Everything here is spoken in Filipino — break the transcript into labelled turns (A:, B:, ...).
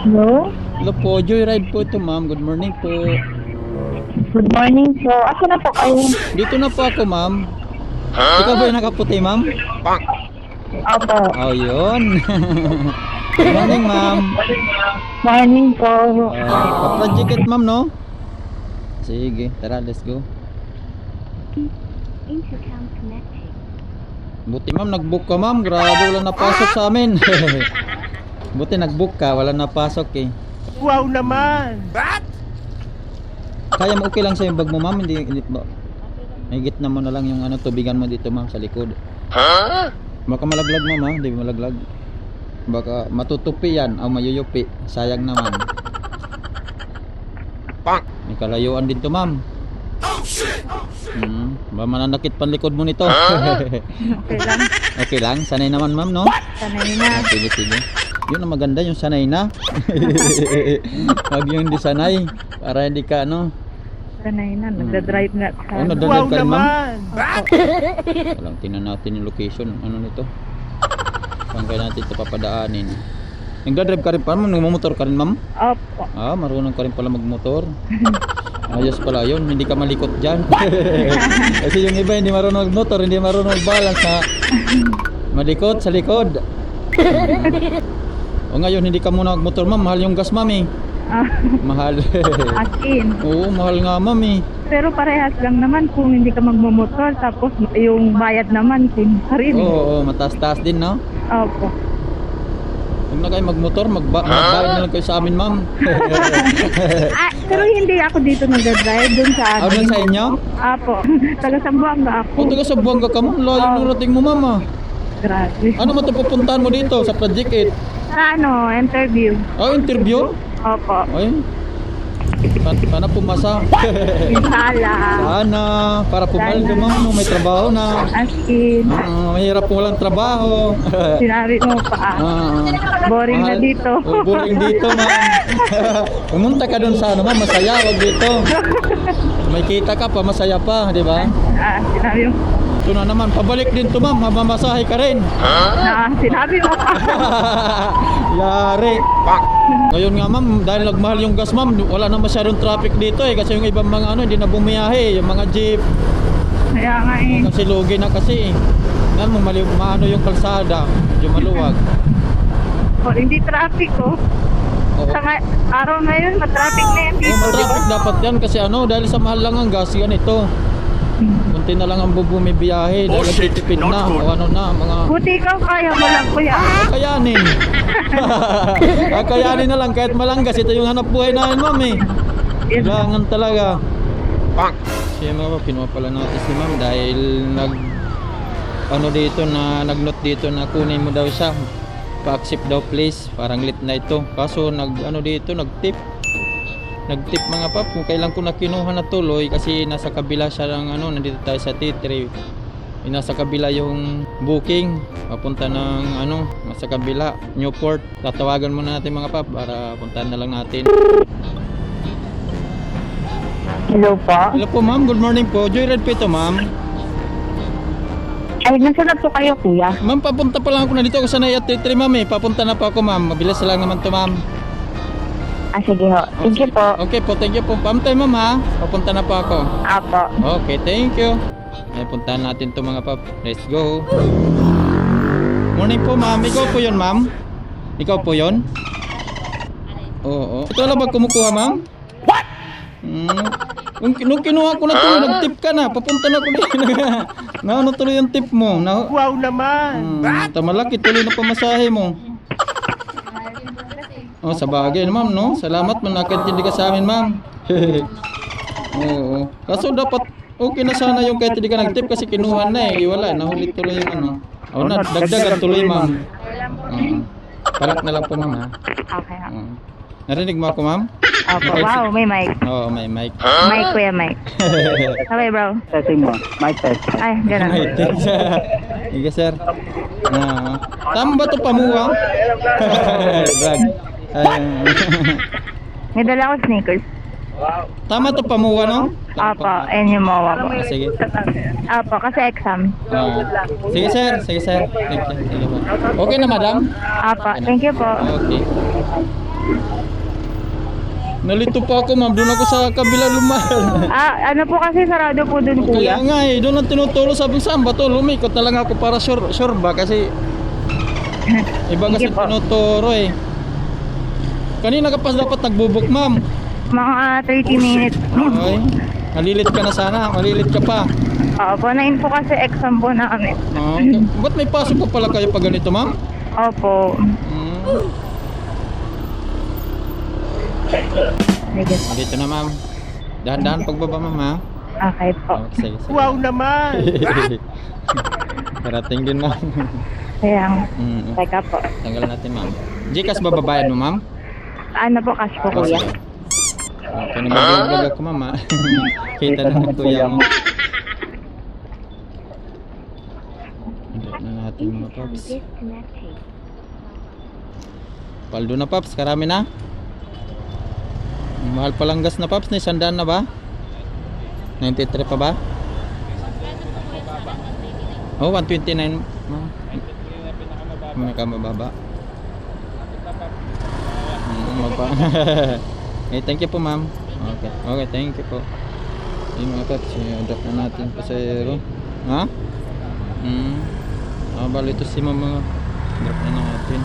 A: Hello?
B: Hello po, Joyride po ito ma'am. Good morning po.
A: Good morning po. Asa na po kayo?
B: Dito na po ako ma'am. Ikaw ba yung nakaputi ma'am?
A: Opo.
B: Oh, yun. Good morning ma'am.
A: Morning po.
B: Pa-project ma'am no? Sige, tara let's go.
C: Intercom connecting.
B: Buti ma'am, nag-book ka ma'am. Grabe, wala napasok sa amin. Buti nag-book ka, wala napasok eh.
D: Wow naman!
B: Kaya mo okay lang sa yung bag mo ma'am, hindi ba? Higit na mo na lang yung ano, tubigan mo dito ma'am sa likod. Baka malaglag ma'am ha, hindi malaglag. Baka matutupi yan o mayuyupi. Sayang naman. May kalayuan din to ma'am. Ba mananakit pan likod mo nito.
A: Okay lang.
B: Okay lang, sanay naman ma'am no?
A: Sanay na.
B: Sige, sige. Yun ang maganda, yung sanay na. Wag yung hindi sanay. Para hindi ka ano.
A: Sanay na. Nagda-drive nga.
B: Oh, nagdadrive
D: Wow
B: ka rin ma'am?
D: naman!
B: Walang tingnan natin yung location. Ano nito? Saan kaya natin ito papadaanin? Nagdadrive ka rin pa ma'am? Nagmamotor ka rin ma'am?
A: Opo.
B: Ah, marunong ka rin pala magmotor. Ayos pala yun, hindi ka malikot dyan. Kasi yung iba hindi marunong magmotor, hindi marunong magbalance ha. Malikot sa likod. O ngayon, hindi ka muna magmotor ma'am, mahal yung gas ma'am eh. Mahal.
A: As in.
B: Oo, mahal nga ma'am eh.
A: Pero parehas lang naman kung hindi ka magmamotor. Tapos yung bayad naman, same pa rin.
B: Oo, mataas-taas din no?
A: Opo.
B: Huwag na kayo magmotor, magbayad na lang kayo sa amin ma'am.
A: Pero hindi ako dito nagda-drive. Doon sa
B: Ah, doon sa inyo?
A: Opo. Taga Sambuanga ako.
B: O taga sa Buanga ka ma'am, layo narating mo ma'am ah.
A: Grabe.
B: Ano mo ito pupuntahan mo dito sa Project 8?
A: Sa ano, interview.
B: Oh, interview?
A: Opo.
B: Ay, sana pumasa.
A: Inshallah.
B: Sana, para pumaldo ma'am, may trabaho na.
A: As in.
B: Mahirap kung walang trabaho.
A: Sinabi mo pa. Boring na
B: Mahal.
A: dito.
B: Oh, boring dito ma'am. Pumunta ka doon sa ano ma'am, masaya, wag dito. May kita ka pa, masaya pa, di ba?
A: Sinabi mo.
B: Ito na naman, pabalik din to ma'am, mamasahe ka rin.
A: Sinabi mo pa.
B: Yari. Ngayon nga ma'am, dahil nagmahal yung gas ma'am, wala na masyadong traffic dito eh. Kasi yung ibang mga ano, hindi na bumiyahe. Yung mga jeep,
A: Kaya nga eh.
B: kasi lugi na kasi eh. Ngayon mo, maano yung kalsada, yung maluwag.
A: Hindi traffic oh.
B: Oo.
A: Araw ngayon, matraffic na yan
B: Oh,
A: dito.
B: matraffic dapat yan kasi ano, dahil sa mahal lang ang gas, yan ito. Kunti na lang ang bumibiyahe dahil nagtitipid na o ano na, mga
A: Buti ikaw, kaya mo lang kuya.
B: kayanin. Kayanin na lang kahit malanggas, ito yung hanap buhay namin ma'am eh. Kailangan talaga. Siya mga pinuha pala natin si ma'am dahil nag-note dito na kunin mo daw siya. Pa-accept daw please, parang late na ito. Kaso nag-tip mga pap kung kailan ko na kinuha na tuloy kasi nasa kabila siya ng ano, nandito tayo sa T3. Nasa kabila yung booking papunta ng ano, nasa kabila Newport. Tatawagan muna natin mga pap para puntahan na lang natin.
A: Hello po.
B: Hello po ma'am, good morning po. Joyride po ito ma'am.
A: Ay, nasa na po kayo kuya?
B: Ma'am, papunta pa lang ako na dito kasi na T3 ma'am eh. Papunta na po ako ma'am. Mabilis lang naman to ma'am.
A: Sige ho. Thank you po.
B: Okay po, thank you po. Pamtay ma'am ha. Papunta na po ako.
A: Apo.
B: Okay, thank you. Ay, puntahan natin to mga pap. Let's go. Morning po ma'am. Ikaw po yun ma'am? Ikaw po yun? Oo. Ito lang ba kumukuha ma'am? What? Nung kinuha ko na to, nag-tip ka na. Papunta na ko din. Ano tuloy yung tip mo?
D: Wow naman!
B: Malaki tuloy na pamasahe mo. Oh, sa bagay ma'am, no? Salamat man nakatindi ka sa amin, ma'am. Oo. Kaso dapat okay na sana yung kahit hindi ka nag-tip kasi kinuha na eh. Wala, nahuli tuloy yung ano. Oh, dagdagan tuloy, ma'am. Parak na lang po, ma'am, ha?
A: Okay ha.
B: Narinig mo ako, ma'am?
A: Opo. Wow, may mic.
B: Oo, may mic.
A: Mic kuya, mic. Okay bro.
D: Testing mo. Mic test.
A: Ay, ganun.
B: Ay, thanks. Sige, sir. Tama ba ito pamuha? Vlog.
A: May dala ko sneakers.
B: Tama to pamuwa, no?
A: Apo, ayun yung mawa po.
B: Ah, sige.
A: Apo, kasi exam.
B: Ah, sige sir, sige sir. Thank you. Sige po. Okay na madam?
A: Apo, thank you po.
B: Okay. Nalito pa ako ma'am, doon ako sa kabila lumayan.
A: Ano po kasi sarado po dun,
B: Kaya
A: kuya.
B: nga eh, doon ang tinuturo sabi saan ba to? Lumikot na lang ako para sure ba kasi iba kasi
A: Sige po.
B: tinuturo eh. Kanina ka pa dapat nagbubuk ma'am.
A: Mga 30 minutes.
B: Okay. Nalilit ka na sana, malilit ka pa.
A: Opo, na po kasi exam po namin.
B: Okay. Ba't may pasok pa pala kayo pag ganito ma'am?
A: Opo. Sige po.
B: Dito na ma'am. Dahan-dahan pagbaba ma'am ha.
A: Okay po.
B: Okay, sige, sige.
D: Wow naman!
B: Parating din ma'am.
A: Kaya,
B: Mm.
A: teka po.
B: Tanggal natin ma'am. Gcash bababayan mo ma'am?
A: Ano po cash po,
B: Oh,
A: kuya?
B: sige. Okay, nag-vlog ako ma'am ha. Kita na ng kuya mo. Hintay na natin mga paps. Paldo na paps, karami na. Mahal palang gas na paps, na 100 na ba? 93 pa ba? Oh, 129 ma'am. Mababa. Eh, thank you po ma'am. Okay, okay, thank you po. Yung mga paps, i-drop na natin po sa zero. Ha? Bali ito si mama. Drop na natin.